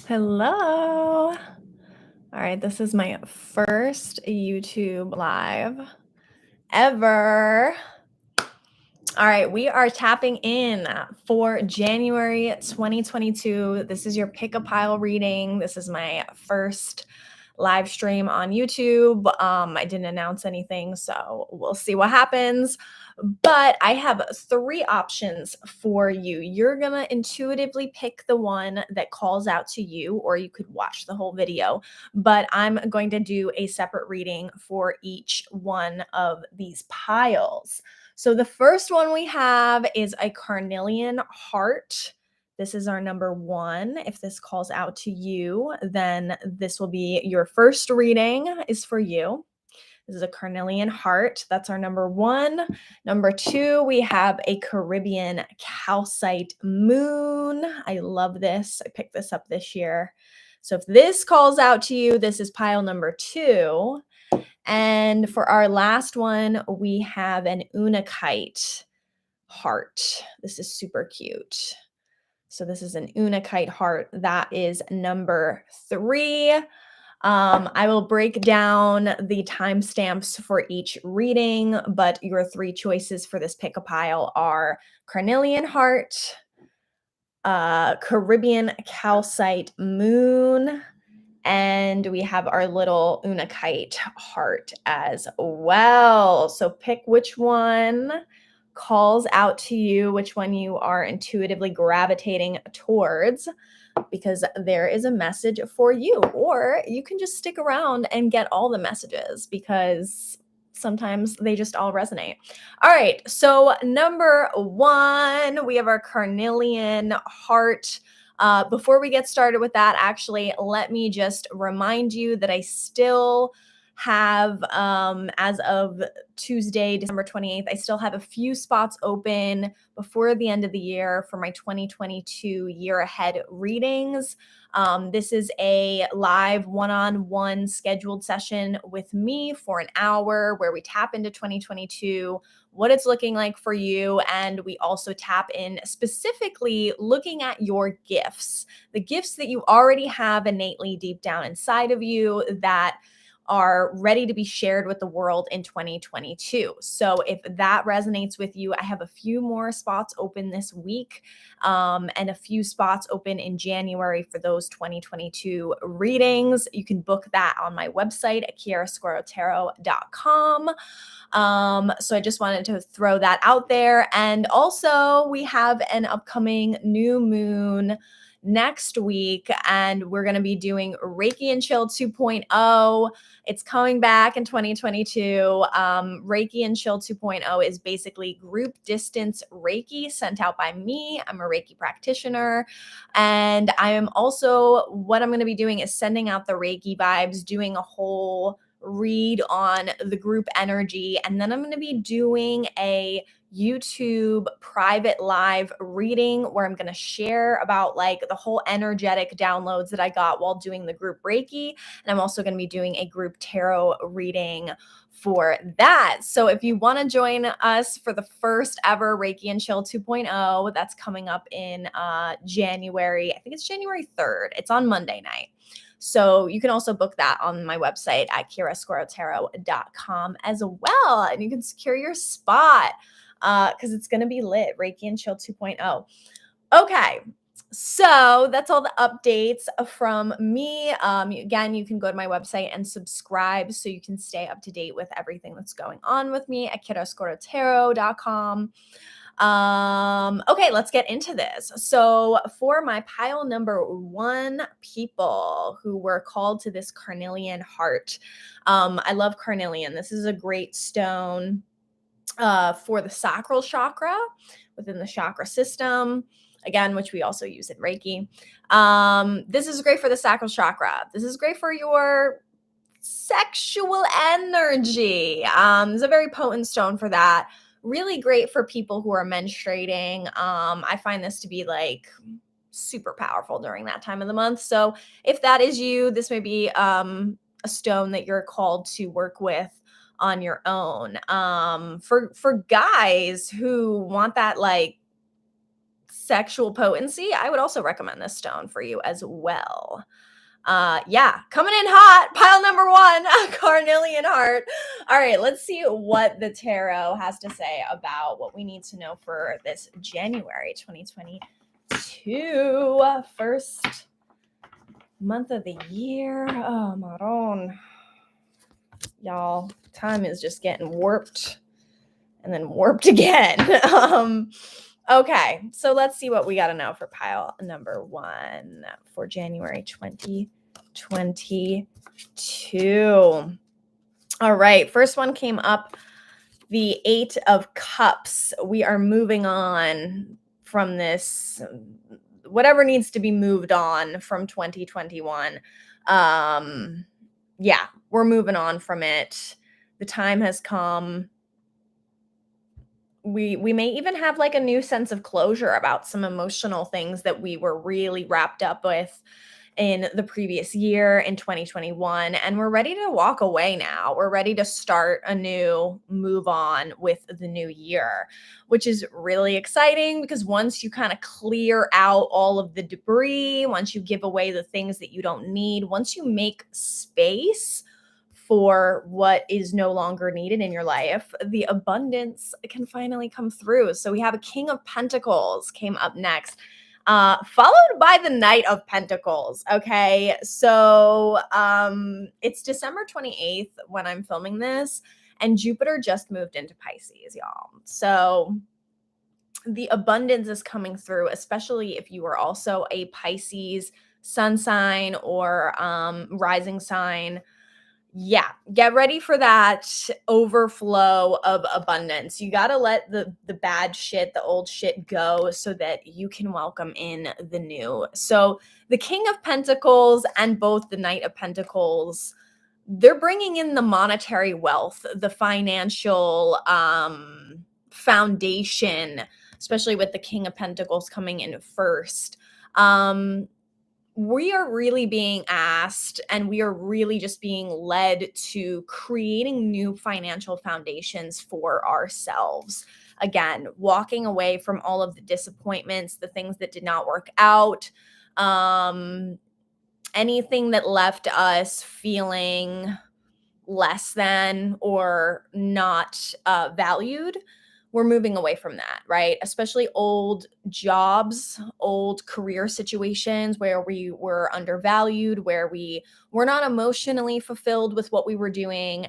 Hello. All right, this is my first YouTube live ever. All right, we are tapping in for January 2022. This is your pick a pile reading. This is my first live stream on YouTube. I didn't announce anything, so we'll see what happens. But I have three options for you. You're going to intuitively pick the one that calls out to you, or you could watch the whole video. But I'm going to do a separate reading for each one of these piles. So the first one we have is a Carnelian heart. This is our number one. If this calls out to you, then this will be your first reading is for you. This is a Carnelian heart. That's our number one. Number two, we have a Caribbean calcite moon. I love this. I picked this up this year. So if this calls out to you, this is pile number two. And for our last one, we have an Unakite heart. This is super cute. So this is an Unakite heart. That is number three. I will break down the timestamps for each reading, but your three choices for this pick a pile are Carnelian heart, Caribbean calcite moon, and we have our little Unakite heart as well. So pick which one calls out to you, which one you are intuitively gravitating towards, because there is a message for you. Or you can just stick around and get all the messages because sometimes they just all resonate. All right, so number one, we have our Carnelian heart. Before we get started with that, actually, let me just remind you that I still have, as of Tuesday, December 28th, I still have a few spots open before the end of the year for my 2022 year ahead readings. This is a live one-on-one scheduled session with me for an hour where we tap into 2022, what it's looking like for you. And we also tap in specifically looking at your gifts, the gifts that you already have innately deep down inside of you that are ready to be shared with the world in 2022. So if that resonates with you, I have a few more spots open this week, and a few spots open in January for those 2022 readings. You can book that on my website at kiarasquarotarot.com. So I just wanted to throw that out there. And also we have an upcoming new moon next week, and we're going to be doing Reiki and Chill 2.0. It's coming back in 2022. Reiki and Chill 2.0 is basically group distance Reiki sent out by me. I'm a Reiki practitioner, and I am also, what I'm going to be doing is sending out the Reiki vibes, doing a whole read on the group energy, and then I'm going to be doing a YouTube private live reading where I'm going to share about like the whole energetic downloads that I got while doing the group Reiki. And I'm also going to be doing a group tarot reading for that. So if you want to join us for the first ever Reiki and Chill 2.0, that's coming up in January. I think it's January 3rd. It's on Monday night. So you can also book that on my website at kiarasquarotarot.com as well. And you can secure your spot because it's going to be lit, Reiki and Chill 2.0. Okay, so that's all the updates from me. Again, you can go to my website and subscribe so you can stay up to date with everything that's going on with me at kiarasquarotarot.com. Okay, let's get into this. So for my pile number one people who were called to this Carnelian heart, I love Carnelian. This is a great stone for the sacral chakra within the chakra system, again, which we also use in Reiki. This is great for the sacral chakra. This is great for your sexual energy. It's a very potent stone for that. Really great for people who are menstruating. I find this to be like super powerful during that time of the month. So if that is you, this may be a stone that you're called to work with on your own. For guys who want that like sexual potency, I would also recommend this stone for you as well. Yeah, coming in hot, pile number 1, Carnelian heart. All right, let's see what the tarot has to say about what we need to know for this January 2022, first month of the year. Oh, Maron. Y'all, time is just getting warped and then warped again. Okay, so let's see what we got to know for pile number 1 for January 2022. All right, first one came up, the 8 of Cups. We are moving on from this, whatever needs to be moved on from 2021. Yeah, we're moving on from it. The time has come. We may even have like a new sense of closure about some emotional things that we were really wrapped up with in the previous year in 2021, and we're ready to walk away now. We're ready to start a new move on with the new year, which is really exciting because once you kind of clear out all of the debris, once you give away the things that you don't need, once you make space for what is no longer needed in your life, the abundance can finally come through. So we have a King of Pentacles came up next, followed by the Knight of Pentacles. Okay, so it's December 28th when I'm filming this, and Jupiter just moved into Pisces, y'all. So the abundance is coming through, especially if you are also a Pisces sun sign or rising sign. Yeah, get ready for that overflow of abundance. You got to let the bad shit, the old shit go so that you can welcome in the new. So the King of Pentacles and both the Knight of Pentacles, they're bringing in the monetary wealth, the financial foundation, especially with the King of Pentacles coming in first. We are really being asked, and we are really just being led to creating new financial foundations for ourselves. Again, walking away from all of the disappointments, the things that did not work out, anything that left us feeling less than or not valued. We're moving away from that, right? Especially old jobs, old career situations where we were undervalued, where we were not emotionally fulfilled with what we were doing.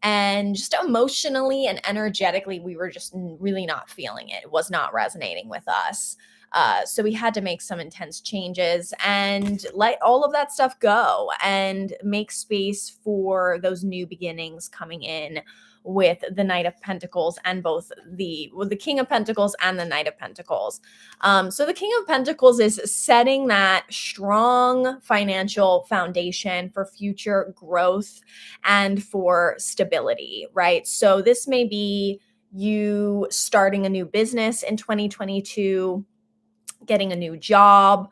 And just emotionally and energetically, we were just really not feeling it. It was not resonating with us. So we had to make some intense changes and let all of that stuff go and make space for those new beginnings coming in with the Knight of Pentacles and both the King of Pentacles and the Knight of Pentacles. So the King of Pentacles is setting that strong financial foundation for future growth and for stability, right? So this may be you starting a new business in 2022, getting a new job,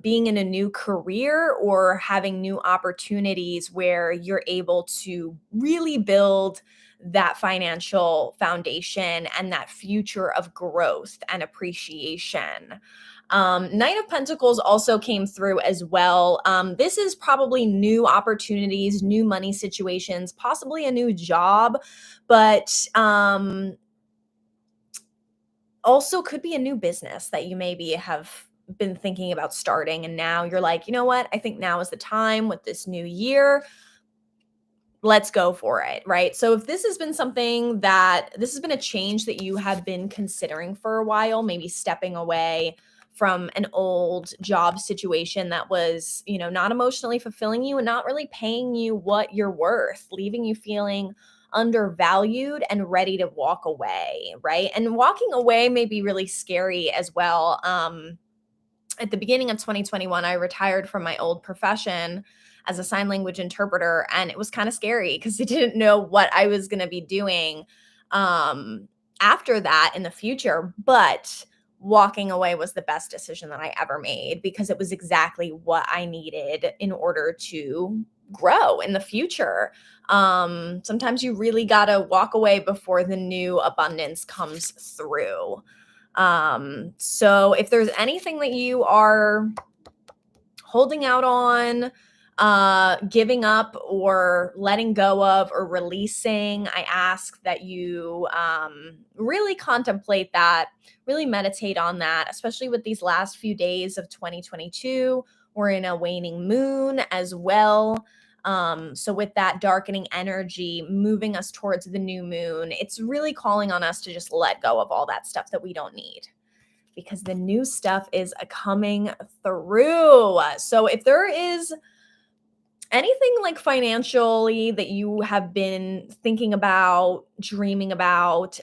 being in a new career, or having new opportunities where you're able to really build that financial foundation and that future of growth and appreciation. Knight of Pentacles also came through as well. This is probably new opportunities, new money situations, possibly a new job, but also could be a new business that you maybe have been thinking about starting, and now you're like, you know what, I think now is the time with this new year, let's go for it, right? So if this has been a change that you have been considering for a while, maybe stepping away from an old job situation that was, not emotionally fulfilling you and not really paying you what you're worth, leaving you feeling undervalued and ready to walk away, right? And walking away may be really scary as well. At the beginning of 2021, I retired from my old profession as a sign language interpreter, and it was kind of scary because I didn't know what I was going to be doing after that in the future. But walking away was the best decision that I ever made because it was exactly what I needed in order to grow in the future. Sometimes you really got to walk away before the new abundance comes through. So if there's anything that you are holding out on, giving up or letting go of or releasing, I ask that you really contemplate that, really meditate on that, especially with these last few days of 2022. We're in a waning moon as well. So with that darkening energy moving us towards the new moon, it's really calling on us to just let go of all that stuff that we don't need, because the new stuff is coming through. So if there is anything like financially that you have been thinking about, dreaming about,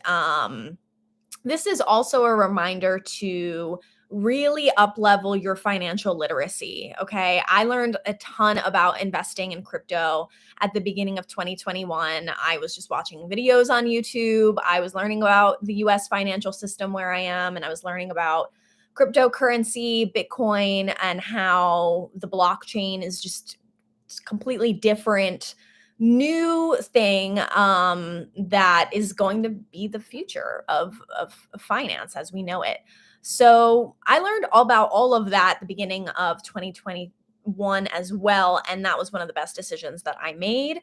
this is also a reminder to really up level your financial literacy. Okay. I learned a ton about investing in crypto at the beginning of 2021. I was just watching videos on YouTube. I was learning about the US financial system where I am, and I was learning about cryptocurrency, Bitcoin, and how the blockchain is just completely different new thing that is going to be the future of finance as we know it. So I learned all about all of that at the beginning of 2021 as well. And that was one of the best decisions that I made,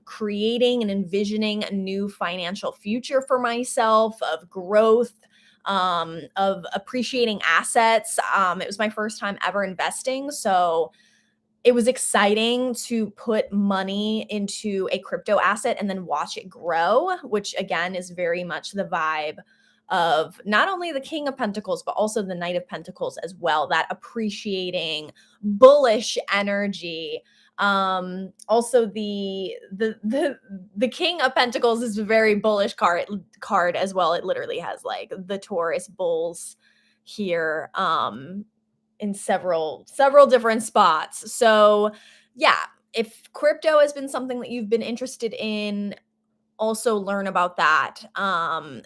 creating and envisioning a new financial future for myself of growth, of appreciating assets. It was my first time ever investing. So it was exciting to put money into a crypto asset and then watch it grow, which again is very much the vibe of not only the King of Pentacles, but also the Knight of Pentacles as well, that appreciating bullish energy. Also the King of Pentacles is a very bullish card as well. It literally has like the Taurus bulls here. In several different spots. So, yeah, if crypto has been something that you've been interested in, also learn about that. And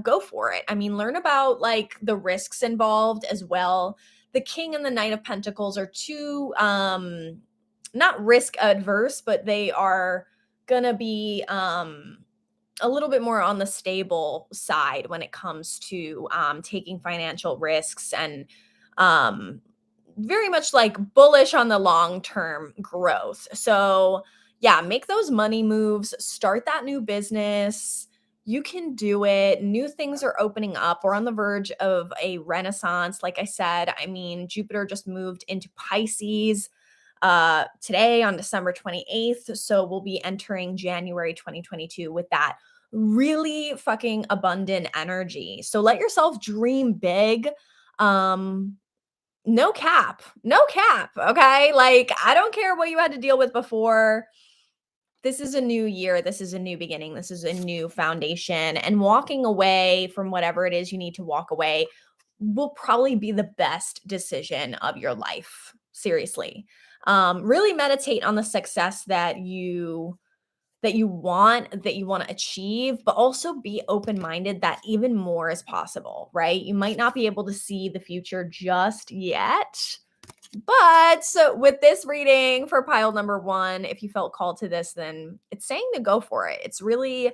go for it. I mean, learn about like the risks involved as well. The King and the Knight of Pentacles are two not risk adverse, but they are gonna be a little bit more on the stable side when it comes to taking financial risks, and um, very much like bullish on the long term growth. So, yeah, make those money moves, start that new business. You can do it. New things are opening up. We're on the verge of a renaissance. Like I said, I mean, Jupiter just moved into Pisces today on December 28th. So we'll be entering January 2022 with that really fucking abundant energy. So let yourself dream big. Um, no cap. No cap. Okay. Like, I don't care what you had to deal with before. This is a new year. This is a new beginning. This is a new foundation. And walking away from whatever it is you need to walk away will probably be the best decision of your life. Seriously. Really meditate on the success that you want to achieve, but also be open-minded that even more is possible, right? You might not be able to see the future just yet, but so with this reading for pile number 1, if you felt called to this, then it's saying to go for it. It's really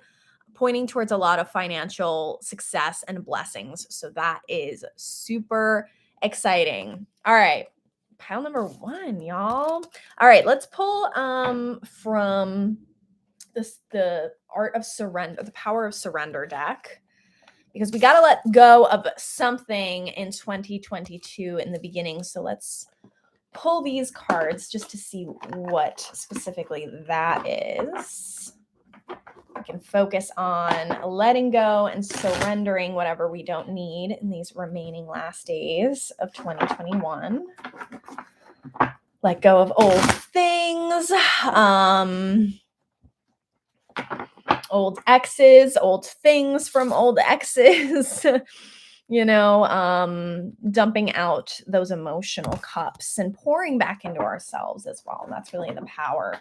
pointing towards a lot of financial success and blessings. So that is super exciting. All right. Pile number 1, y'all. All right, let's pull from the Art of Surrender, the Power of Surrender deck, because we got to let go of something in 2022 in the beginning. So let's pull these cards just to see what specifically that is. We can focus on letting go and surrendering whatever we don't need in these remaining last days of 2021. Let go of old things, old exes, old things from old exes, dumping out those emotional cups and pouring back into ourselves as well. And that's really the power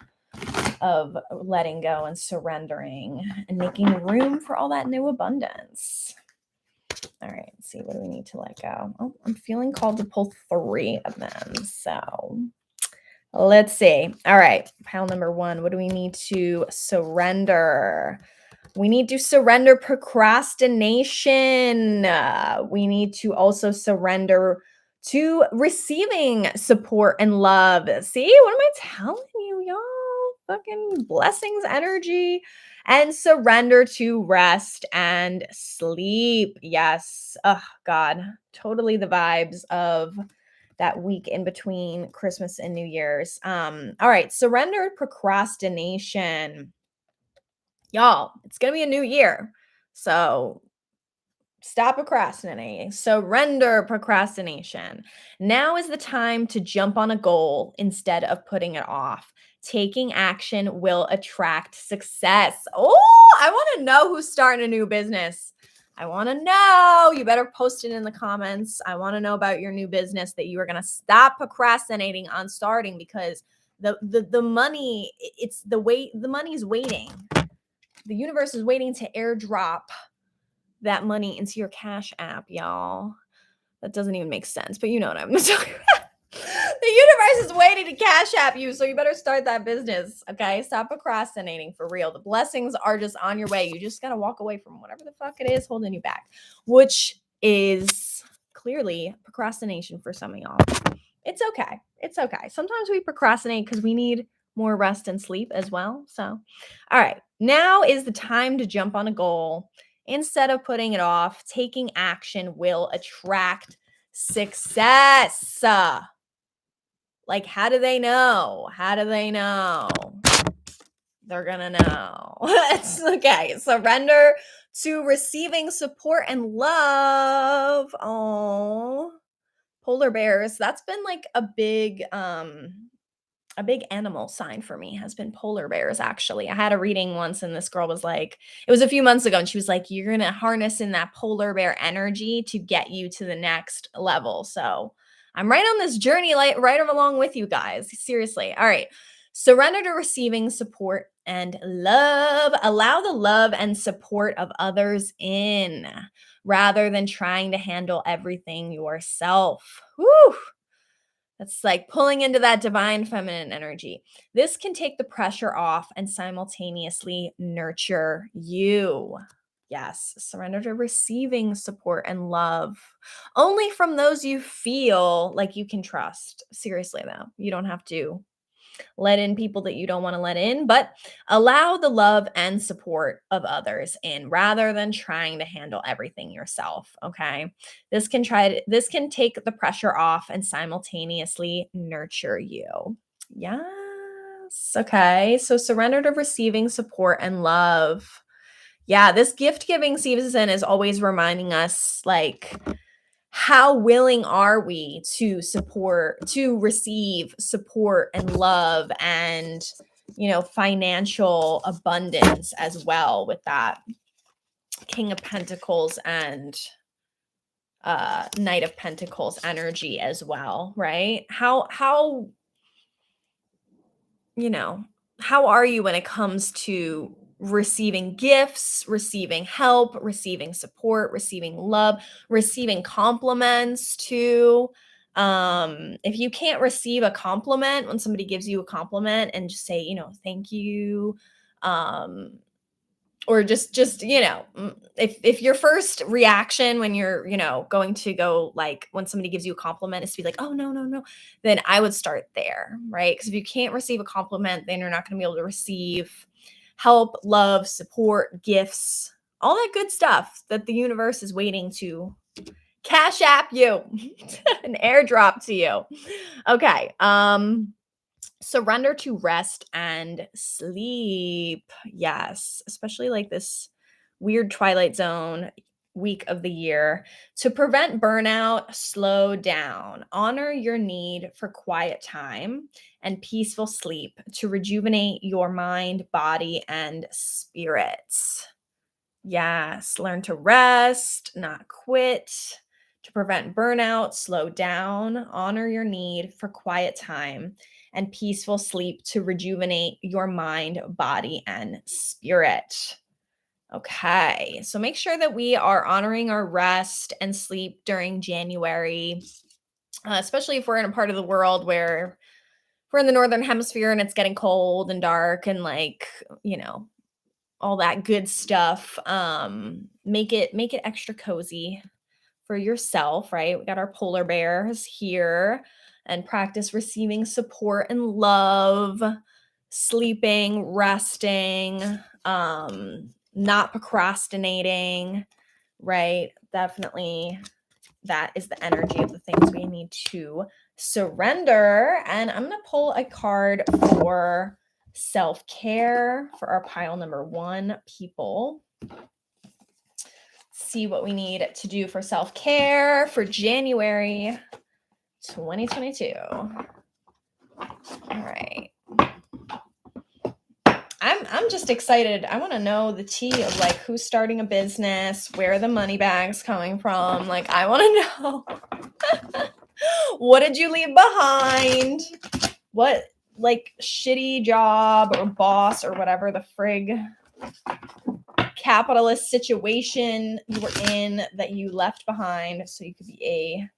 of letting go and surrendering and making room for all that new abundance. All right, let's see. What do we need to let go? Oh, I'm feeling called to pull 3 of them. So let's see. All right, pile number 1. What do we need to surrender? We need to surrender procrastination. We need to also surrender to receiving support and love. See, what am I telling you, y'all? Fucking blessings, energy, and surrender to rest and sleep. Yes. Oh, God. Totally the vibes of that week in between Christmas and New Year's. All right. Surrender procrastination. Y'all, it's going to be a new year. So stop procrastinating. Surrender procrastination. Now is the time to jump on a goal instead of putting it off. Taking action will attract success. Oh, I want to know who's starting a new business. I want to know. You better post it in the comments. I want to know about your new business that you are going to stop procrastinating on starting, because the money, it's the wait, the money's waiting. The universe is waiting to airdrop that money into your Cash App, y'all. That doesn't even make sense, but you know what I'm talking about. The universe is waiting to Cash App you, so you better start that business, okay? Stop procrastinating, for real. The blessings are just on your way. You just got to walk away from whatever the fuck it is holding you back, which is clearly procrastination for some of y'all. It's okay. It's okay. Sometimes we procrastinate because we need more rest and sleep as well. So, all right, now is the time to jump on a goal instead of putting it off. Taking action will attract success. Like, how do they know? How do they know? They're gonna know. It's okay. Surrender to receiving support and love. Oh, polar bears. That's been like a big animal sign for me has been polar bears. Actually, I had a reading once and this girl was like, it was a few months ago, and she was like, you're going to harness in that polar bear energy to get you to the next level. So I'm right on this journey, like right along with you guys. Seriously. All right. Surrender to receiving support and love. Allow the love and support of others in, rather than trying to handle everything yourself. Whew. That's like pulling into that divine feminine energy. This can take the pressure off and simultaneously nurture you. Yes, surrender to receiving support and love only from those you feel like you can trust. Seriously, though, you don't have to let in people that you don't want to let in, but allow the love and support of others in, rather than trying to handle everything yourself. Okay. This can take the pressure off and simultaneously nurture you. Yes. Okay. So surrender to receiving support and love. Yeah, this gift giving season is always reminding us, like, how willing are we to receive support and love and, financial abundance as well, with that King of Pentacles and Knight of Pentacles energy as well, right? How are you when it comes to receiving gifts, receiving help, receiving support, receiving love, receiving compliments too? If you can't receive a compliment, when somebody gives you a compliment, and just say, thank you, or if your first reaction when you're, going to go, like, when somebody gives you a compliment is to be like, oh, no, no, no, then I would start there, right? Because if you can't receive a compliment, then you're not going to be able to receive help, love, support, gifts, all that good stuff that the universe is waiting to Cash App you, an airdrop to you. Okay. Surrender to rest and sleep. Yes, especially like this weird twilight zone week of the year. To prevent burnout, slow down. Honor your need for quiet time and peaceful sleep to rejuvenate your mind, body, and spirit. Yes, learn to rest, not quit. To prevent burnout, slow down, honor your need for quiet time and peaceful sleep to rejuvenate your mind, body, and spirit. Okay, so make sure that we are honoring our rest and sleep during January, especially if we're in a part of the world where we're in the northern hemisphere and it's getting cold and dark and, like, all that good stuff. Make it extra cozy for yourself, right? We got our polar bears here, and practice receiving support and love, sleeping, resting, not procrastinating, right? Definitely that is the energy of the things we need to surrender. And I'm going to pull a card for self-care for our pile number 1 people. See what we need to do for self-care for January 2022. All right. I'm just excited. I want to know the tea of like who's starting a business, where the money bag's coming from. Like I want to know what did you leave behind? What like shitty job or boss or whatever the frig capitalist situation you were in that you left behind so you could be a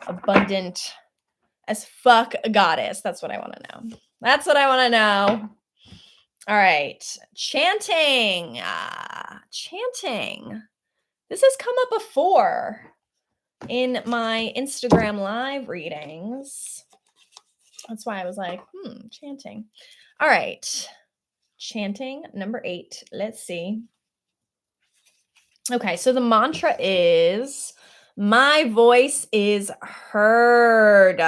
abundant as fuck goddess. That's what I want to know. That's what I want to know. All right. Chanting. Chanting. This has come up before in my Instagram live readings. That's why I was like, chanting. All right. Chanting number 8. Let's see. Okay, so the mantra is, my voice is heard.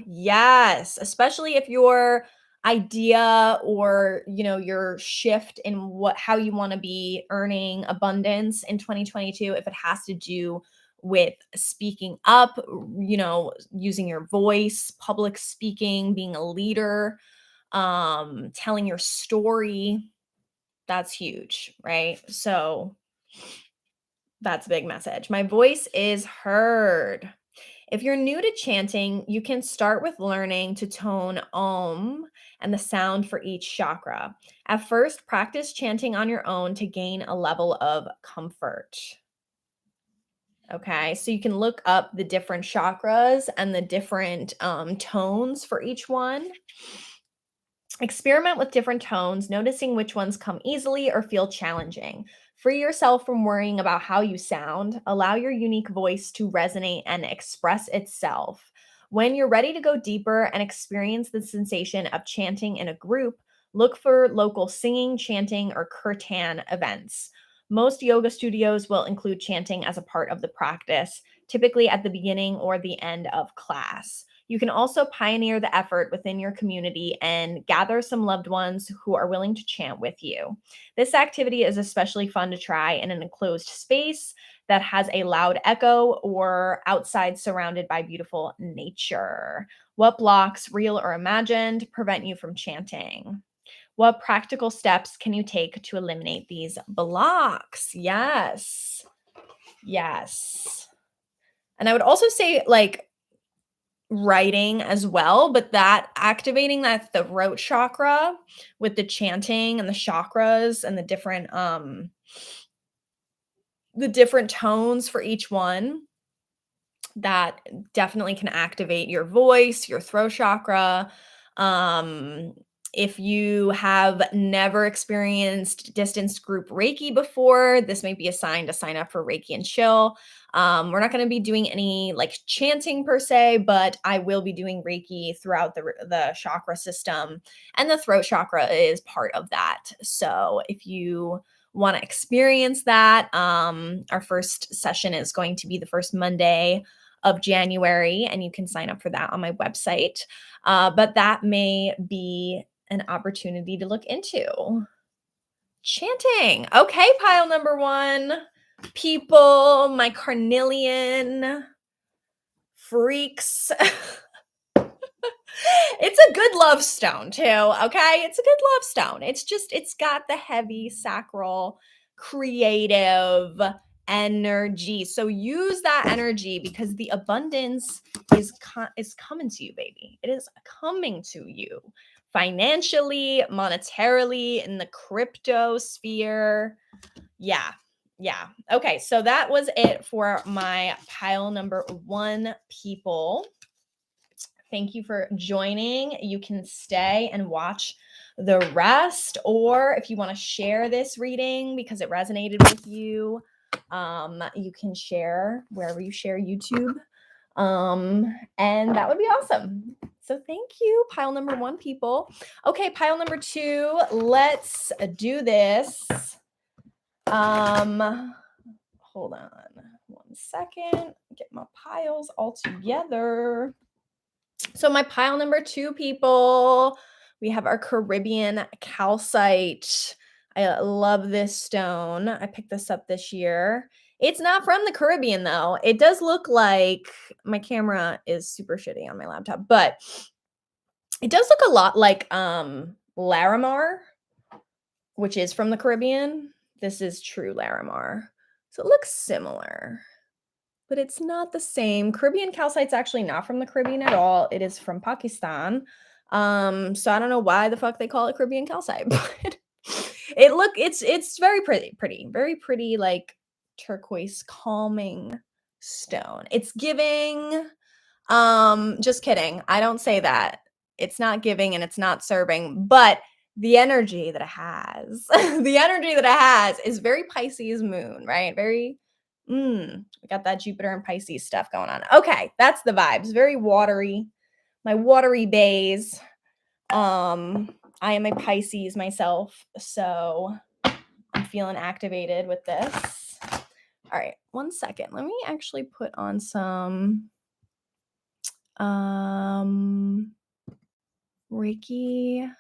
Yes, especially if your idea or, your shift in how you want to be earning abundance in 2022, if it has to do with speaking up, using your voice, public speaking, being a leader, telling your story, that's huge, right? So that's a big message. My voice is heard. If you're new to chanting, you can start with learning to tone Om and the sound for each chakra. At first, practice chanting on your own to gain a level of comfort. Okay, so you can look up the different chakras and the different tones for each one. Experiment with different tones, noticing which ones come easily or feel challenging. Free yourself from worrying about how you sound. Allow your unique voice to resonate and express itself. When you're ready to go deeper and experience the sensation of chanting in a group, look for local singing, chanting, or kirtan events. Most yoga studios will include chanting as a part of the practice, typically at the beginning or the end of class. You can also pioneer the effort within your community and gather some loved ones who are willing to chant with you. This activity is especially fun to try in an enclosed space that has a loud echo or outside surrounded by beautiful nature. What blocks, real or imagined, prevent you from chanting? What practical steps can you take to eliminate these blocks? Yes. Yes. And I would also say, like, writing as well, but that activating that throat chakra with the chanting and the chakras and the different tones for each one, that definitely can activate your voice, your throat chakra. If you have never experienced distance group Reiki before, this may be a sign to sign up for Reiki and Chill. We're not going to be doing any like chanting per se, but I will be doing Reiki throughout the chakra system, and the throat chakra is part of that. So if you want to experience that, our first session is going to be the first Monday of January, and you can sign up for that on my website. But that may be an opportunity to look into. Chanting. Okay, pile number 1. People, my Carnelian freaks. It's a good love stone too, okay? It's a good love stone. It's got the heavy sacral creative energy. So use that energy because the abundance is coming to you, baby. It is coming to you financially, monetarily, in the crypto sphere. Yeah. Yeah. Okay, so that was it for my pile number 1 people. Thank you for joining. You can stay and watch the rest, or if you want to share this reading because it resonated with you, you can share wherever you share YouTube. And that would be awesome. So thank you, pile number 1, people. Okay, pile number 2, let's do this. Hold on 1 second, get my piles all together. So my pile number 2, people, we have our Caribbean calcite. I love this stone. I picked this up this year. It's not from the Caribbean though. It does look like, my camera is super shitty on my laptop, but it does look a lot like Larimar, which is from the Caribbean. This is true Larimar. So it looks similar, but it's not the same. Caribbean calcite's actually not from the Caribbean at all. It is from Pakistan. So I don't know why the fuck they call it Caribbean calcite, but it's very pretty, very pretty, like turquoise, calming stone. It's giving, just kidding. I don't say that. It's not giving and it's not serving, but the energy that it has, the energy that it has is very Pisces moon, right? Very, we got that Jupiter and Pisces stuff going on. Okay, that's the vibes. Very watery, my watery bays. I am a Pisces myself, so I'm feeling activated with this. All right, 1 second. Let me actually put on some Reiki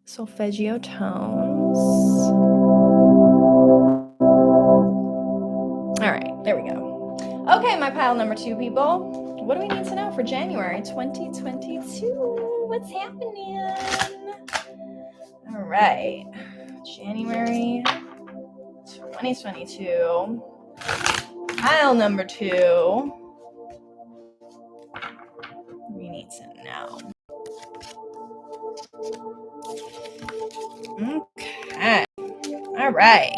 solfeggio tones. All right, there we go. Okay, my pile number 2, people. What do we need to know for January 2022? What's happening? All right, January 2022. Pile number 2. We need to know. Okay. All right.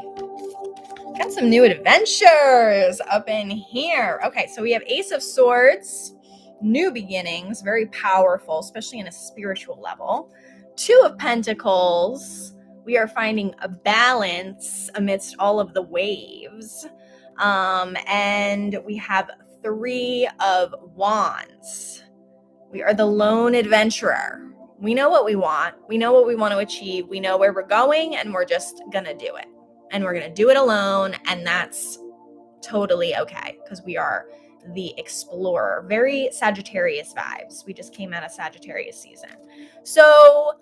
Got some new adventures up in here. Okay, so we have Ace of Swords, new beginnings, very powerful, especially in a spiritual level. 2 of Pentacles, we are finding a balance amidst all of the waves. And we have 3 of Wands. We are the lone adventurer. We know what we want. We know what we want to achieve. We know where we're going, and we're just going to do it. And we're going to do it alone, and that's totally okay because we are the explorer. Very Sagittarius vibes. We just came out of Sagittarius season. So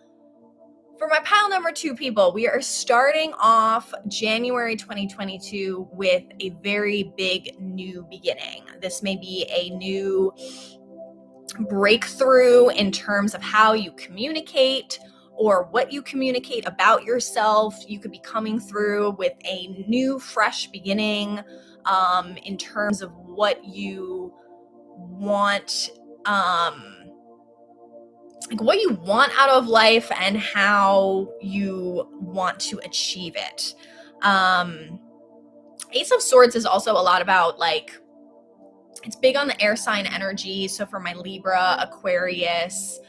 for my pile number 2, people, we are starting off January 2022 with a very big new beginning. This may be a new breakthrough in terms of how you communicate or what you communicate about yourself. You could be coming through with a new, fresh beginning in terms of what you want, like what you want out of life and how you want to achieve it. Ace of Swords is also a lot about like, it's big on the air sign energy. So for my Libra, Aquarius,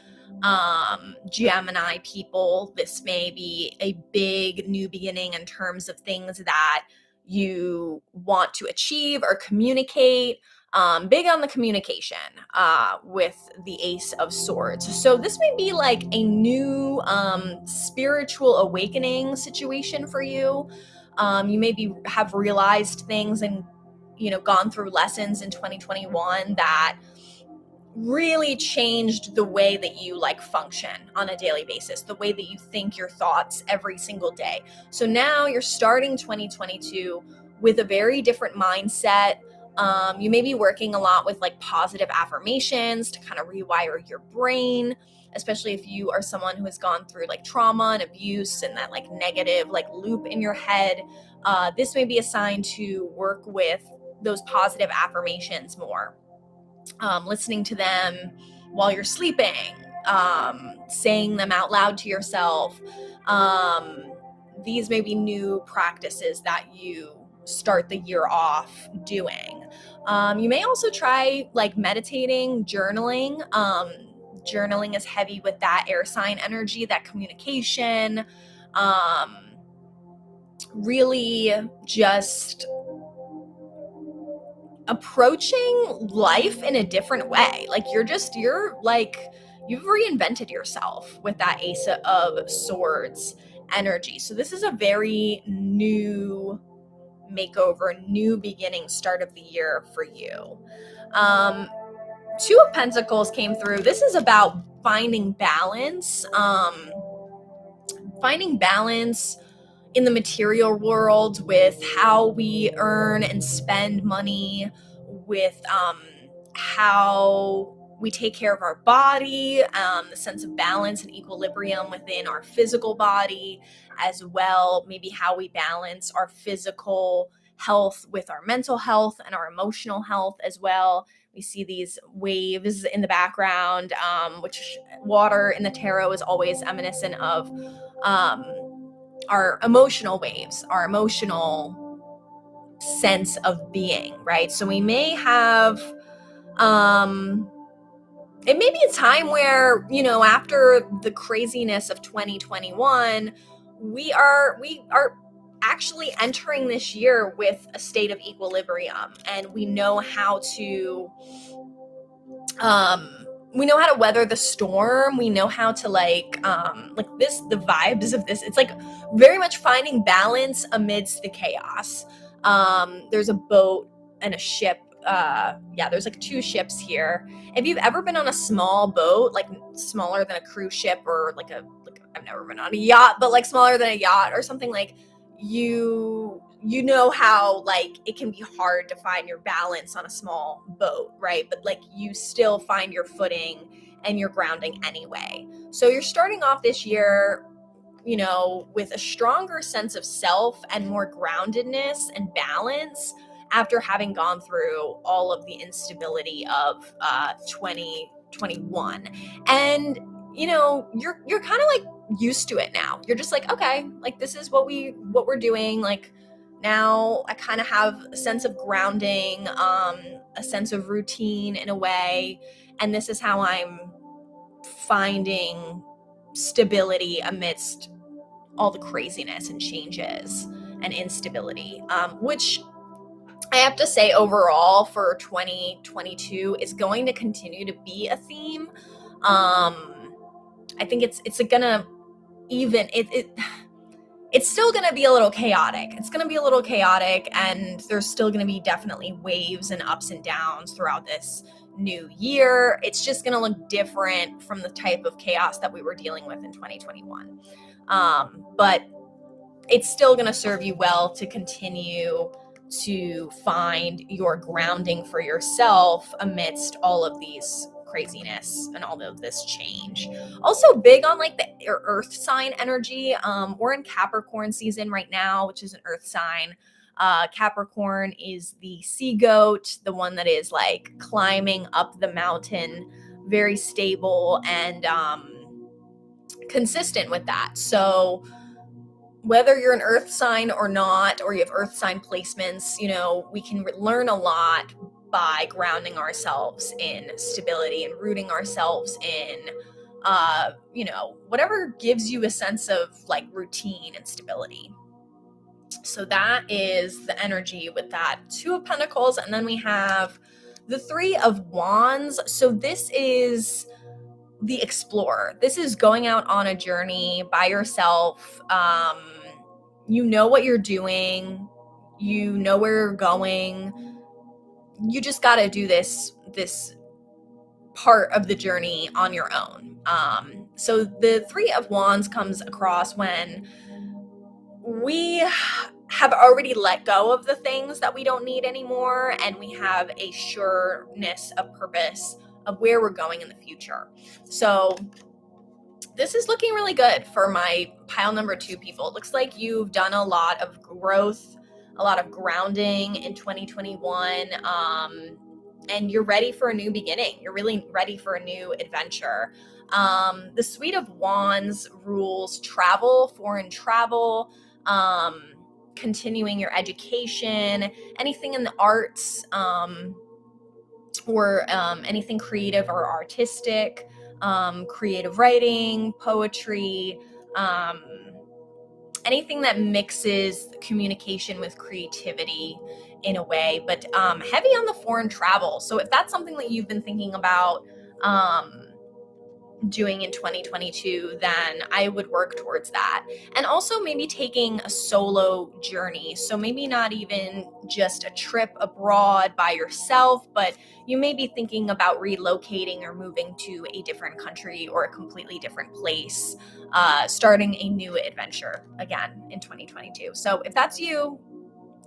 Gemini people, this may be a big new beginning in terms of things that you want to achieve or communicate. Big on the communication with the Ace of Swords. So this may be like a new spiritual awakening situation for you. You maybe have realized things and gone through lessons in 2021 that really changed the way that you like function on a daily basis, the way that you think your thoughts every single day. So now you're starting 2022 with a very different mindset. You may be working a lot with like positive affirmations to kind of rewire your brain, especially if you are someone who has gone through like trauma and abuse and that like negative like loop in your head. This may be a sign to work with those positive affirmations more, listening to them while you're sleeping, saying them out loud to yourself. These may be new practices that you start the year off doing. You may also try like meditating, journaling. Journaling is heavy with that air sign energy, that communication. Really just approaching life in a different way. Like you've reinvented yourself with that Ace of Swords energy. So this is a very new makeover, new beginning, start of the year for you. Two of Pentacles came through. This is about finding balance. Finding balance in the material world with how we earn and spend money, with how we take care of our body, the sense of balance and equilibrium within our physical body as well, maybe how we balance our physical health with our mental health and our emotional health as well. We see these waves in the background, which water in the tarot is always reminiscent of our emotional waves, our emotional sense of being, right? So we may have it may be a time where, after the craziness of 2021, we are actually entering this year with a state of equilibrium, and we know how to weather the storm. We know how to the vibes of this. It's like very much finding balance amidst the chaos. There's a boat and a ship. There's like two ships here. If you've ever been on a small boat, like smaller than a cruise ship, or I've never been on a yacht, but like smaller than a yacht or something, like you know how like it can be hard to find your balance on a small boat, right? But like you still find your footing and your grounding anyway. So you're starting off this year, with a stronger sense of self and more groundedness and balance after having gone through all of the instability of 2021. And you're kind of like used to it now. You're just like, okay, like this is what we're doing. Like now I kind of have a sense of grounding, a sense of routine in a way, and this is how I'm finding stability amidst all the craziness and changes and instability, which I have to say overall for 2022 is going to continue to be a theme. I think it's gonna it's still going to be a little chaotic. It's going to be a little chaotic, and there's still going to be definitely waves and ups and downs throughout this new year. It's just going to look different from the type of chaos that we were dealing with in 2021. But it's still going to serve you well to continue to find your grounding for yourself amidst all of these craziness and all of this change. Also big on like the earth sign energy. We're in Capricorn season right now, which is an earth sign. Capricorn is the sea goat, the one that is like climbing up the mountain, very stable and consistent with that. So whether you're an earth sign or not, or you have earth sign placements, we can learn a lot by grounding ourselves in stability and rooting ourselves in, whatever gives you a sense of like routine and stability. So that is the energy with that Two of Pentacles. And then we have the Three of Wands. So this is the explorer. This is going out on a journey by yourself. You know what you're doing. You know where you're going. You just got to do this part of the journey on your own. So the Three of Wands comes across when we have already let go of the things that we don't need anymore, and we have a sureness of purpose of where we're going in the future. So this is looking really good for my pile number 2 people. It looks like you've done a lot of growth, a lot of grounding in 2021, and you're ready for a new beginning. You're really ready for a new adventure. The Suite of Wands rules travel, foreign travel, continuing your education, anything in the arts, or anything creative or artistic, creative writing, poetry, anything that mixes communication with creativity in a way, but heavy on the foreign travel. So if that's something that you've been thinking about doing in 2022, then I would work towards that. And also maybe taking a solo journey. So maybe not even just a trip abroad by yourself, but you may be thinking about relocating or moving to a different country or a completely different place, starting a new adventure again in 2022. So if that's you,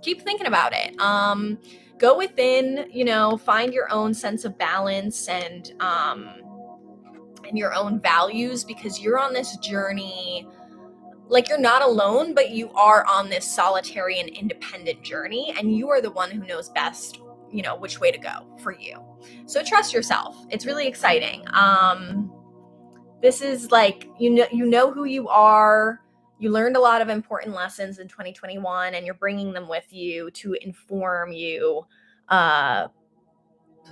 keep thinking about it. Go within, find your own sense of balance and your own values, because you're on this journey. Like, you're not alone, but you are on this solitary and independent journey, and you are the one who knows best, which way to go for you. So trust yourself. It's really exciting. This is like, you know who you are. You learned a lot of important lessons in 2021, and you're bringing them with you to inform you,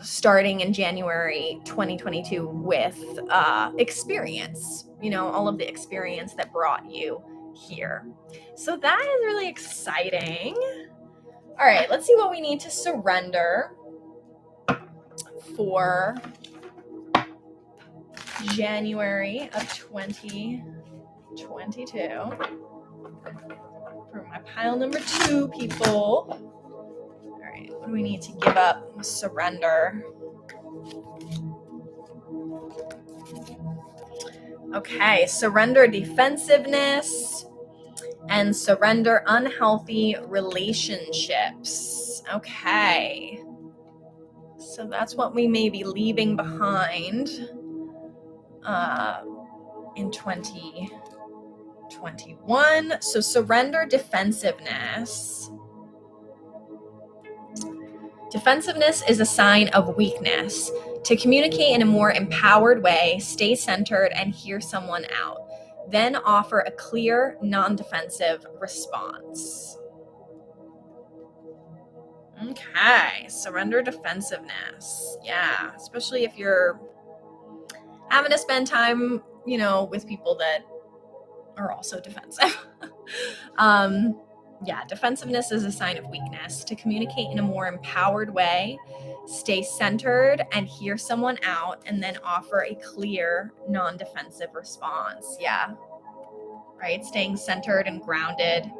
starting in January 2022 with experience, all of the experience that brought you here. So that is really exciting. All right, let's see what we need to surrender for January of 2022 for my pile number 2 people. All right, what do we need to give up? Surrender. Okay, surrender defensiveness and surrender unhealthy relationships. Okay, so that's what we may be leaving behind in 2021. So surrender defensiveness. Defensiveness is a sign of weakness. To communicate in a more empowered way, stay centered and hear someone out. Then offer a clear, non-defensive response. Okay, surrender defensiveness. Yeah, especially if you're having to spend time, with people that are also defensive. Yeah, defensiveness is a sign of weakness. To communicate in a more empowered way, stay centered and hear someone out, and then offer a clear, non-defensive response. Yeah, right? Staying centered and grounded,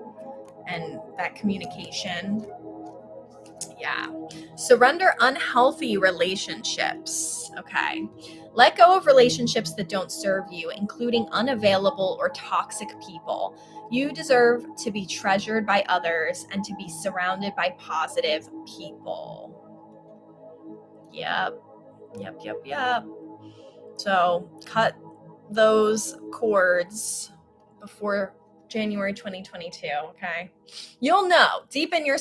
and that communication. Yeah. Surrender unhealthy relationships. Okay. Let go of relationships that don't serve you, including unavailable or toxic people. You deserve to be treasured by others and to be surrounded by positive people. Yep. So cut those cords before January 2022, okay? You'll know deep in your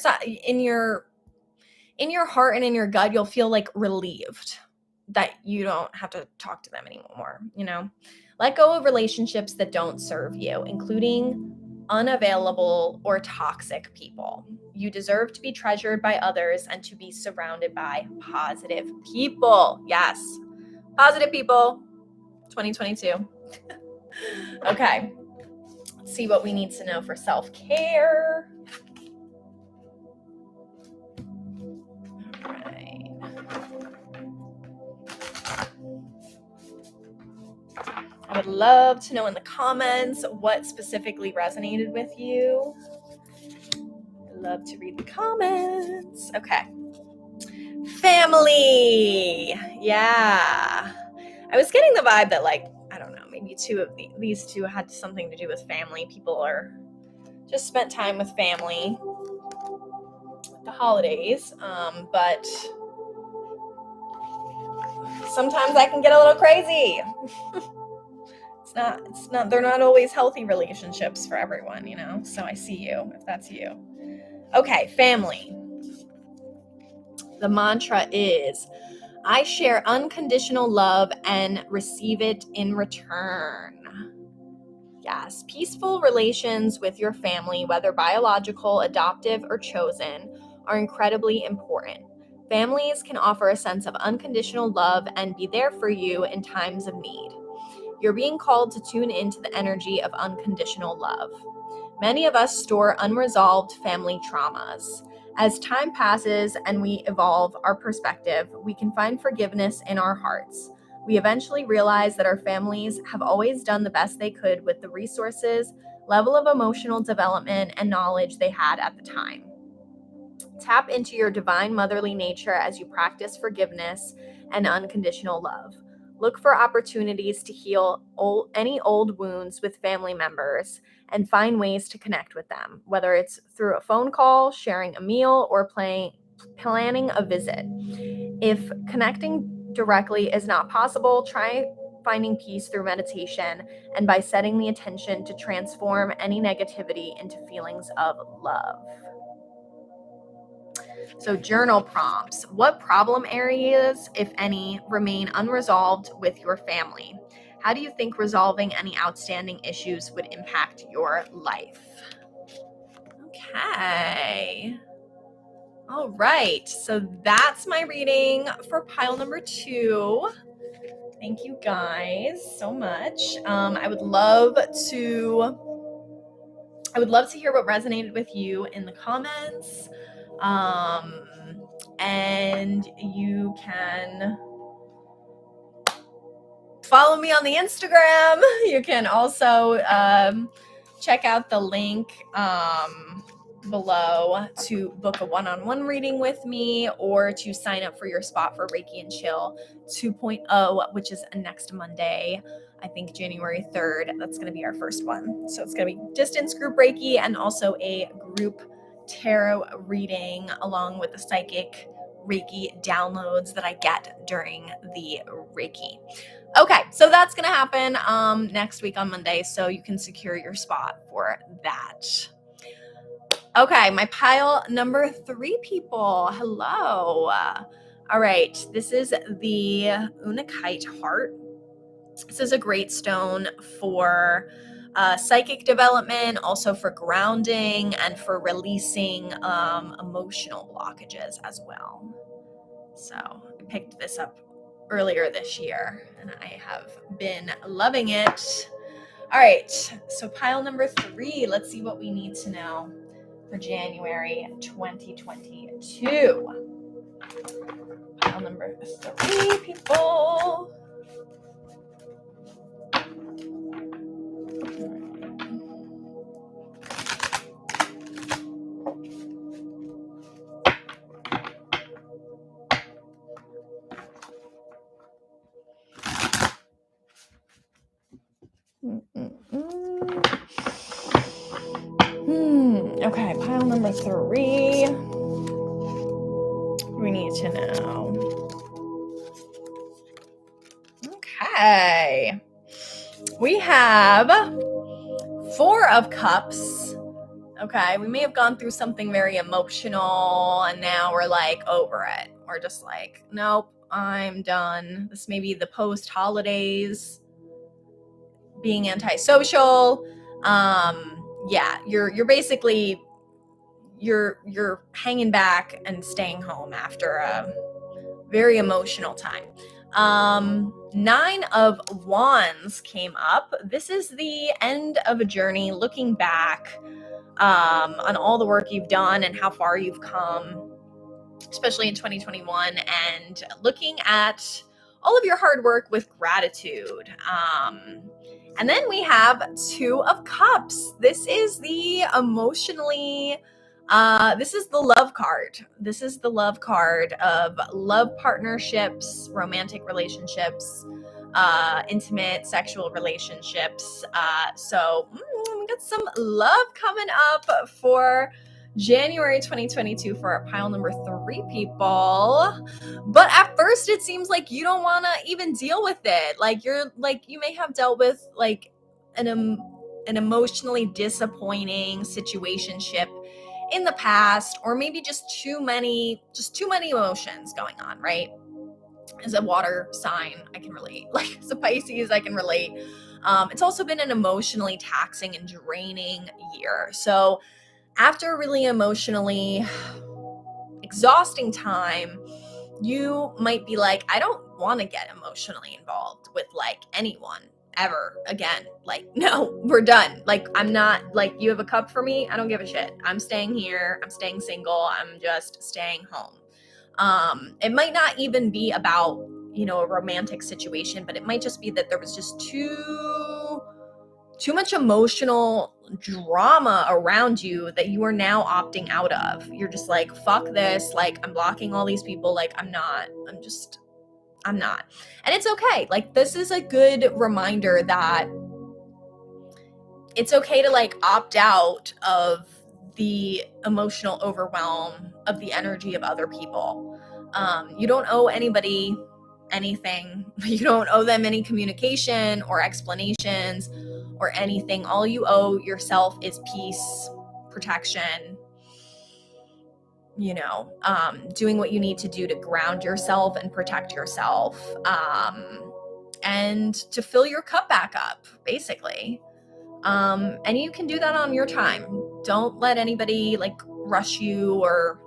heart and in your gut, you'll feel like relieved that you don't have to talk to them anymore, Let go of relationships that don't serve you, including unavailable or toxic people. You deserve to be treasured by others and to be surrounded by positive people. Yes, positive people, 2022. Okay, let's see what we need to know for self-care. All right. I would love to know in the comments what specifically resonated with you. I'd love to read the comments. Okay. Family. Yeah. I was getting the vibe that, I don't know, maybe these two had something to do with family. People are just spent time with family at the holidays. But sometimes I can get a little crazy. It's not, they're not always healthy relationships for everyone, So I see you if that's you. Okay, family. The mantra is, I share unconditional love and receive it in return. Yes, peaceful relations with your family, whether biological, adoptive, or chosen, are incredibly important. Families can offer a sense of unconditional love and be there for you in times of need. You're being called to tune into the energy of unconditional love. Many of us store unresolved family traumas. As time passes and we evolve our perspective, we can find forgiveness in our hearts. We eventually realize that our families have always done the best they could with the resources, level of emotional development, and knowledge they had at the time. Tap into your divine motherly nature as you practice forgiveness and unconditional love. Look for opportunities to heal any old wounds with family members and find ways to connect with them, whether it's through a phone call, sharing a meal, or planning a visit. If connecting directly is not possible, try finding peace through meditation and by setting the intention to transform any negativity into feelings of love. So, journal prompts. What problem areas, if any, remain unresolved with your family? How do you think resolving any outstanding issues would impact your life? Okay. All right. So, that's my reading for pile number 2. Thank you guys so much. I would love to hear what resonated with you in the comments. And you can follow me on the Instagram. You can also check out the link below to book a one-on-one reading with me or to sign up for your spot for Reiki and Chill 2.0, which is next Monday, I think January 3rd. That's going to be our first one. So it's going to be distance group Reiki and also a group tarot reading along with the psychic Reiki downloads that I get during the Reiki. Okay, so that's going to happen next week on Monday, so you can secure your spot for that. Okay, my pile number 3 people. Hello. All right, this is the Unakite heart. This is a great stone for psychic development, also for grounding and for releasing emotional blockages as well. So I picked this up earlier this year and I have been loving it. All right, so pile number 3, let's see what we need to know for January 2022. Pile number 3, people. Okay, pile number 3. We need to know. Okay. We have 4 of Cups. Okay, we may have gone through something very emotional and now we're like over it. We're just like, nope, I'm done. This may be the post-holidays, being antisocial. Yeah, you're basically you're hanging back and staying home after a very emotional time. 9 of Wands came up. This is the end of a journey, looking back on all the work you've done and how far you've come, especially in 2021, and looking at all of your hard work with gratitude. And then we have 2 of Cups. This is the this is the love card. This is the love card of love partnerships, romantic relationships, intimate sexual relationships. So we got some love coming up for January 2022 for our pile number 3 people. But at first it seems like you don't want to even deal with it. Like you may have dealt with like an emotionally disappointing situationship in the past, or maybe just too many emotions going on, right? As a water sign, I can relate. Like as a Pisces, I can relate. It's also been an emotionally taxing and draining year. So after a really emotionally exhausting time, you might be like, I don't want to get emotionally involved with like anyone ever again. Like, no, we're done. Like, I'm not, like, you have a cup for me, I don't give a shit. I'm staying here, I'm staying single, I'm just staying home. It might not even be about, you know, a romantic situation, but it might just be that there was just too much emotional drama around you that you are now opting out of. You're just like, fuck this, like, I'm blocking all these people, like, I'm not. And it's okay. Like, this is a good reminder that it's okay to like opt out of the emotional overwhelm of the energy of other people. You don't owe anybody anything. You don't owe them any communication or explanations or anything. All you owe yourself is peace, protection, you know, doing what you need to do to ground yourself and protect yourself, and to fill your cup back up, basically. And you can do that on your time. Don't let anybody like rush you or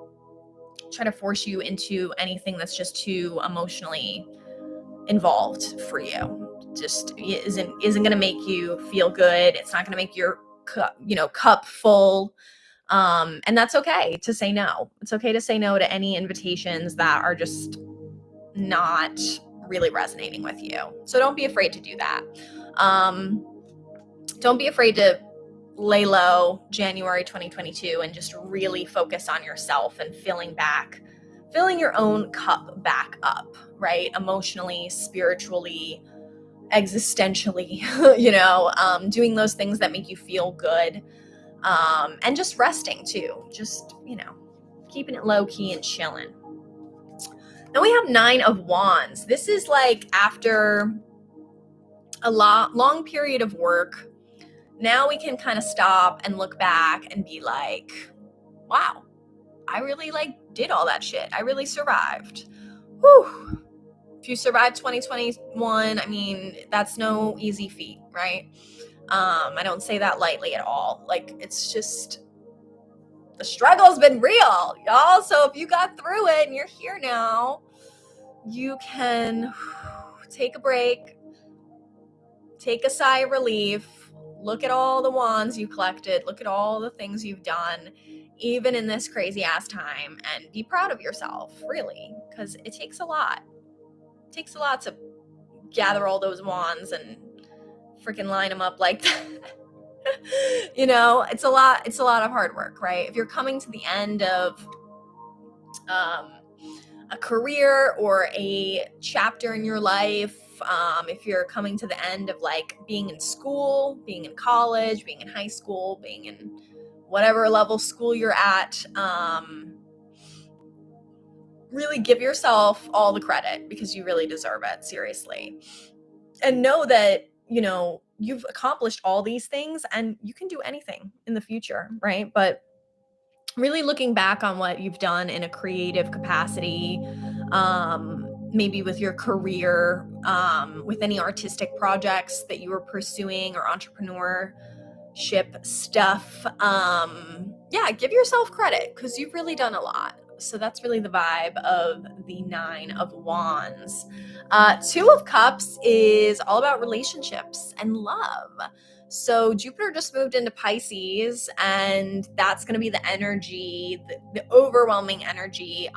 try to force you into anything that's just too emotionally involved for you. Just isn't going to make you feel good. It's not going to make your cup full. And that's okay to say no. It's okay to say no to any invitations that are just not really resonating with you. So don't be afraid to do that. Don't be afraid to lay low January 2022 and just really focus on yourself and filling your own cup back up, right? Emotionally, spiritually, existentially, doing those things that make you feel good. And just resting too, just, keeping it low key and chilling. Then we have 9 of Wands. This is like after a long period of work. Now we can kind of stop and look back and be like, wow, I really did all that shit. I really survived. Whew. If you survived 2021, I mean, that's no easy feat, right? I don't say that lightly at all. Like, it's just, the struggle's been real, y'all. So if you got through it and you're here now, you can take a break, take a sigh of relief, look at all the wands you collected, look at all the things you've done, even in this crazy ass time, and be proud of yourself, really, because it takes a lot. It takes a lot to gather all those wands and freaking line them up like that. It's a lot of hard work, right? If you're coming to the end of a career or a chapter in your life, if you're coming to the end of like being in school, being in college, being in high school, being in whatever level school you're at, really give yourself all the credit, because you really deserve it, seriously. And know that, you've accomplished all these things and you can do anything in the future, right? But really looking back on what you've done in a creative capacity, maybe with your career, with any artistic projects that you were pursuing or entrepreneurship stuff, give yourself credit, because you've really done a lot. So that's really the vibe of the 9 of Wands. 2 of Cups is all about relationships and love. So Jupiter just moved into Pisces, and that's going to be the energy, the overwhelming energy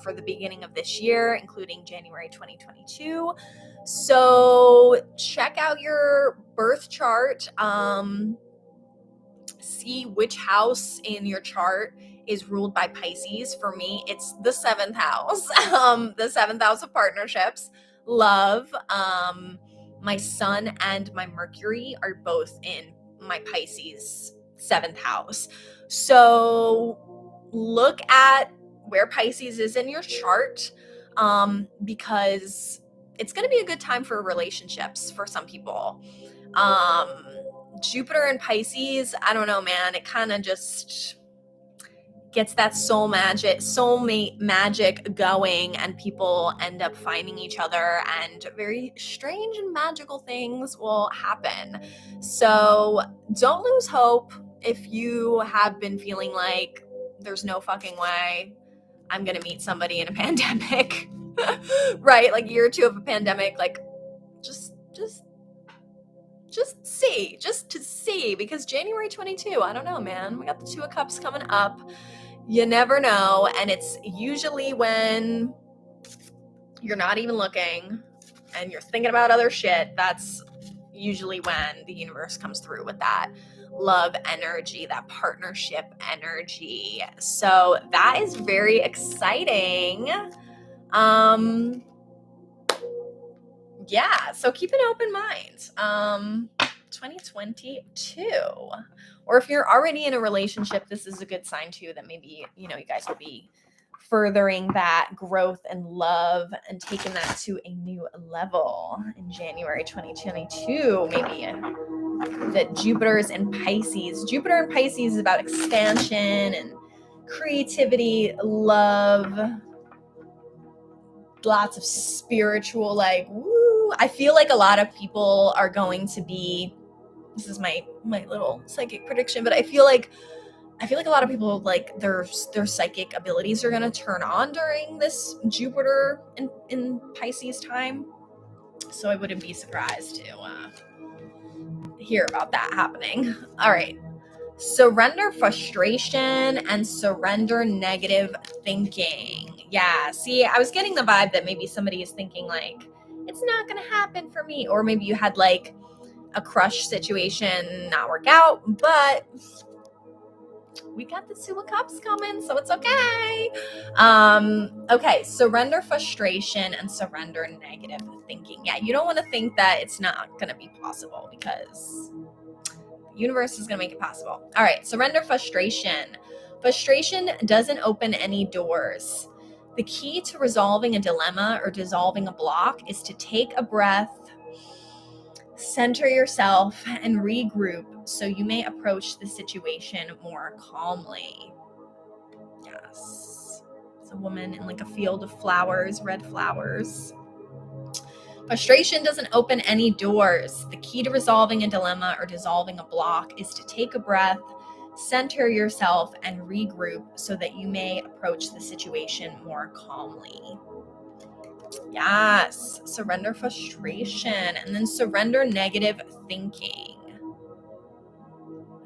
for the beginning of this year, including January 2022. So check out your birth chart. See which house in your chart is ruled by Pisces. For me, it's the 7th house, the 7th house of partnerships, love. My sun and my Mercury are both in my Pisces 7th house. So look at where Pisces is in your chart, because it's going to be a good time for relationships for some people. Jupiter and Pisces, I don't know, man, it kind of just gets that soulmate magic going, and people end up finding each other, and very strange and magical things will happen. So don't lose hope if you have been feeling like there's no fucking way I'm gonna meet somebody in a pandemic. Right, like year 2 of a pandemic, like just to see, because January 22, I don't know, man. We got the 2 of Cups coming up. You never know. And it's usually when you're not even looking and you're thinking about other shit. That's usually when the universe comes through with that love energy, that partnership energy. So that is very exciting. Yeah, so keep an open mind. 2022. Or if you're already in a relationship, this is a good sign too that maybe, you guys will be furthering that growth and love and taking that to a new level in January 2022. Maybe that Jupiter's in Pisces. Jupiter in Pisces is about expansion and creativity, love, lots of spiritual, like, woo. I feel like a lot of people are going to be, this is my little psychic prediction, but I feel like a lot of people, like, their psychic abilities are going to turn on during this Jupiter in Pisces time. So I wouldn't be surprised to hear about that happening. All right. Surrender frustration and surrender negative thinking. Yeah, see, I was getting the vibe that maybe somebody is thinking like, it's not going to happen for me. Or maybe you had like a crush situation not work out, but we got the 2 of Cups coming, so it's okay. Okay, surrender frustration and surrender negative thinking. Yeah, you don't want to think that it's not going to be possible, because universe is going to make it possible. All right, surrender frustration. Frustration doesn't open any doors. The key to resolving a dilemma or dissolving a block is to take a breath, center yourself, and regroup so you may approach the situation more calmly. Yes. It's a woman in like a field of flowers, red flowers. Frustration doesn't open any doors. The key to resolving a dilemma or dissolving a block is to take a breath, center yourself, and regroup so that you may approach the situation more calmly. Yes, surrender frustration, and then surrender negative thinking.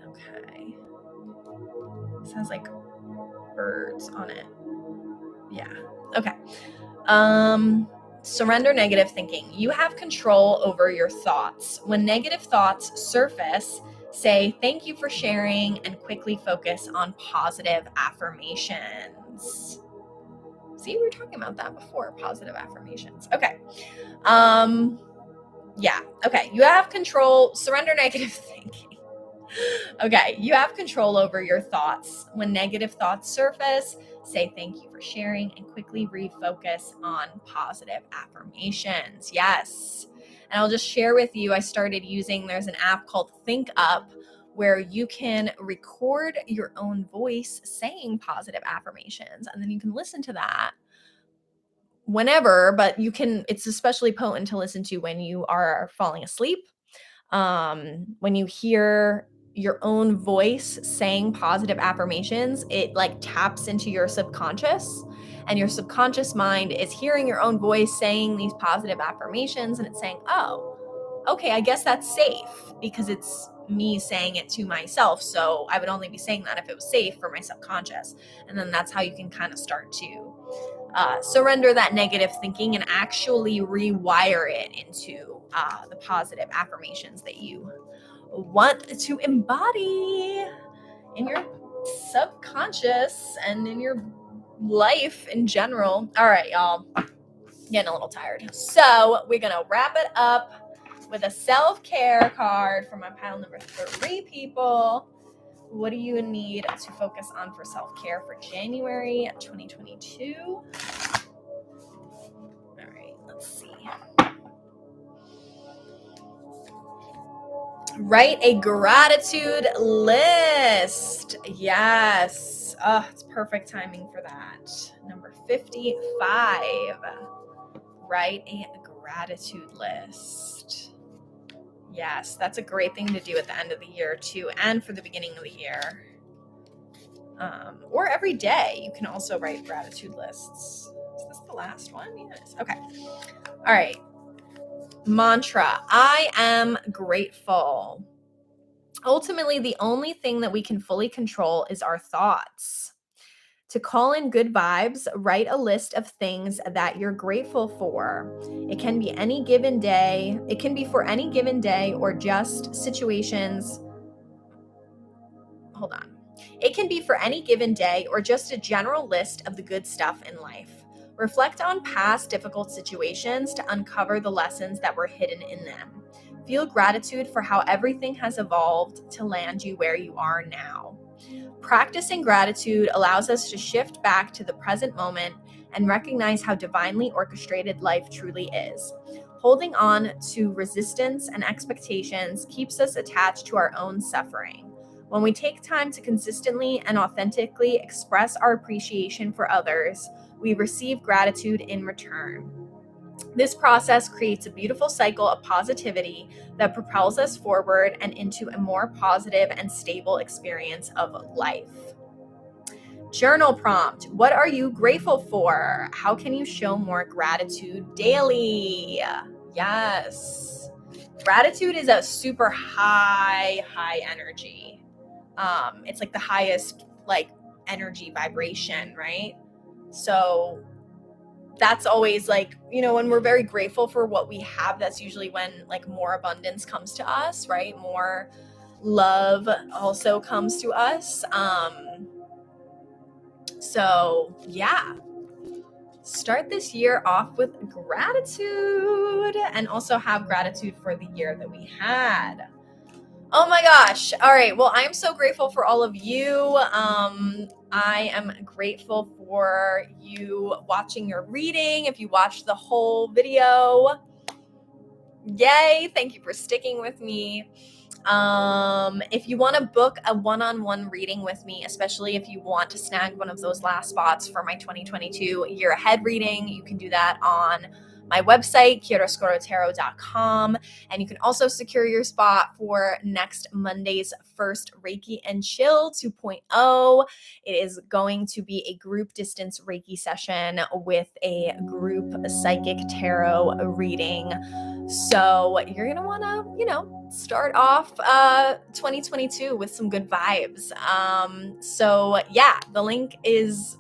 Okay. This has like birds on it. Yeah. Okay. Surrender negative thinking. You have control over your thoughts. When negative thoughts surface, say thank you for sharing and quickly focus on positive affirmations. See, we were talking about that before, positive affirmations. Okay. Yeah. Okay. You have control. Surrender negative thinking. Okay. You have control over your thoughts. When negative thoughts surface, say thank you for sharing and quickly refocus on positive affirmations. Yes. And I'll just share with you, I started using, there's an app called Think Up where you can record your own voice saying positive affirmations, and then you can listen to that whenever, but it's especially potent to listen to when you are falling asleep. When you hear your own voice saying positive affirmations, it like taps into your subconscious, and your subconscious mind is hearing your own voice saying these positive affirmations, and it's saying, oh, okay, I guess that's safe because it's me saying it to myself. So I would only be saying that if it was safe for my subconscious. And then that's how you can kind of start to surrender that negative thinking and actually rewire it into the positive affirmations that you want to embody in your subconscious and in your life in general. All right, y'all, getting a little tired. So we're going to wrap it up with a self-care card for my pile number 3 people. What do you need to focus on for self-care for January 2022? All right, let's see. Write a gratitude list. Yes. It's perfect timing for that. Number 55. Write a gratitude list. Yes, that's a great thing to do at the end of the year too, and for the beginning of the year. Or every day, you can also write gratitude lists. Is this the last one? Yes. Okay. All right. Mantra. I am grateful. Ultimately, the only thing that we can fully control is our thoughts. To call in good vibes, write a list of things that you're grateful for. It can be any given day. It can be for any given day or just situations. Hold on. It can be for any given day or just a general list of the good stuff in life. Reflect on past difficult situations to uncover the lessons that were hidden in them. Feel gratitude for how everything has evolved to land you where you are now. Practicing gratitude allows us to shift back to the present moment and recognize how divinely orchestrated life truly is. Holding on to resistance and expectations keeps us attached to our own suffering. When we take time to consistently and authentically express our appreciation for others, we receive gratitude in return. This process creates a beautiful cycle of positivity that propels us forward and into a more positive and stable experience of life. Journal prompt. What are you grateful for? How can you show more gratitude daily? Yes. Gratitude is a super high energy. It's like the highest energy vibration, right? So that's always when we're very grateful for what we have, that's usually when more abundance comes to us, right? More love also comes to us. So yeah, start this year off with gratitude and also have gratitude for the year that we had. Oh my gosh. All right. Well, I am so grateful for all of you. I am grateful for you watching your reading. If you watched the whole video, yay. Thank you for sticking with me. If you want to book a one-on-one reading with me, especially if you want to snag one of those last spots for my 2022 year ahead reading, you can do that on my website, chiaroscurotarot.com. And you can also secure your spot for next Monday's first Reiki and Chill 2.0. It is going to be a group distance Reiki session with a group psychic tarot reading. So you're going to want to, start off 2022 with some good vibes. So yeah, the link is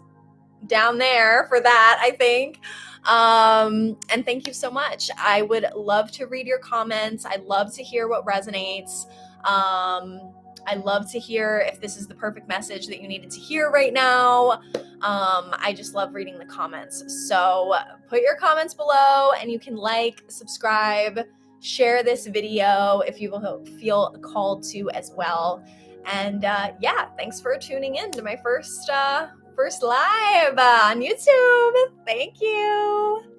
down there for that, I think. And thank you so much. I would love to read your comments. I'd love to hear what resonates. I love to hear if this is the perfect message that you needed to hear right now. I just love reading the comments. So put your comments below and you can subscribe, share this video if you feel called to as well. And yeah, thanks for tuning in to my first live on YouTube. Thank you.